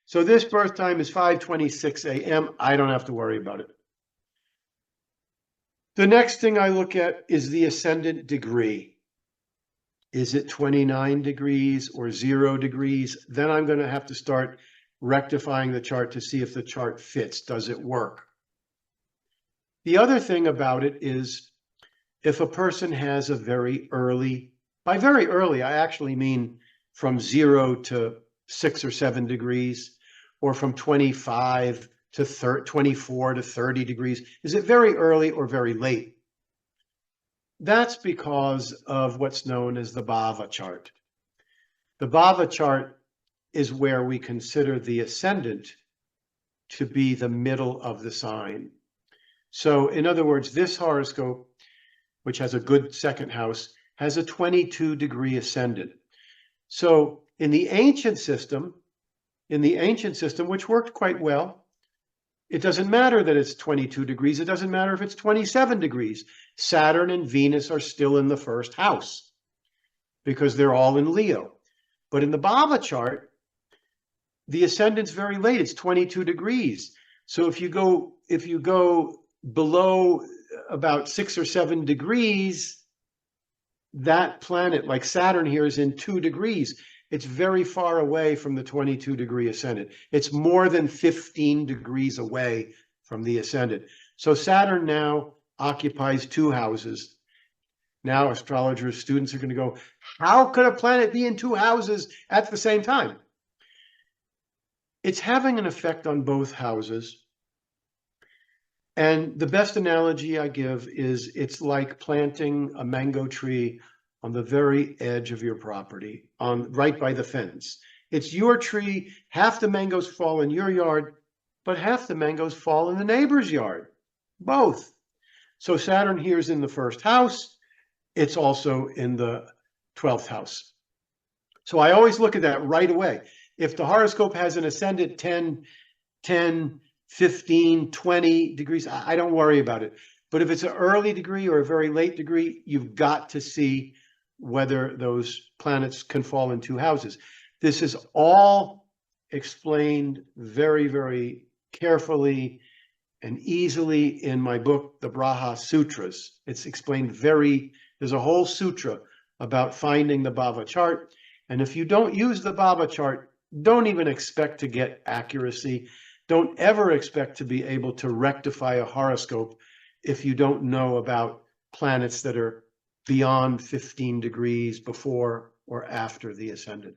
So this birth time is 5:26 a.m. I don't have to worry about it. The next thing I look at is the ascendant degree. Is it 29 degrees or 0 degrees? Then I'm going to have to start rectifying the chart to see if the chart fits. Does it work? The other thing about it is if a person has a very early, by very early, I actually mean from 0 to 6 or 7 degrees, or from 25 to 24 to 30 degrees. Is it very early or very late? That's because of what's known as the Bhava chart. The Bhava chart is where we consider the ascendant to be the middle of the sign. So in other words, this horoscope, which has a good second house, has a 22-degree ascendant. So in the ancient system, which worked quite well, it doesn't matter that it's 22 degrees. It doesn't matter if it's 27 degrees. Saturn and Venus are still in the first house because they're all in Leo. But in the Bhava chart, the ascendant's very late. It's 22 degrees. So if you go below about 6 or 7 degrees, that planet, like Saturn here, is in 2 degrees. It's very far away from the 22-degree ascendant. It's more than 15 degrees away from the ascendant. So Saturn now occupies 2 houses. Now astrologers, students are going to go, how could a planet be in 2 houses at the same time? It's having an effect on both houses. And the best analogy I give is it's like planting a mango tree on the very edge of your property, right by the fence. It's your tree. Half the mangoes fall in your yard, but half the mangoes fall in the neighbor's yard. Both. So Saturn here is in the first house. It's also in the 12th house. So I always look at that right away. If the horoscope has an ascendant 10, 15, 20 degrees, I don't worry about it. But if it's an early degree or a very late degree, you've got to see whether those planets can fall in 2 houses. This is all explained very, very carefully and easily in my book, the Braha Sutras. It's explained there's a whole sutra about finding the Bhava chart. And if you don't use the Bhava chart, don't even expect to get accuracy. Don't ever expect to be able to rectify a horoscope if you don't know about planets that are beyond 15 degrees before or after the ascendant.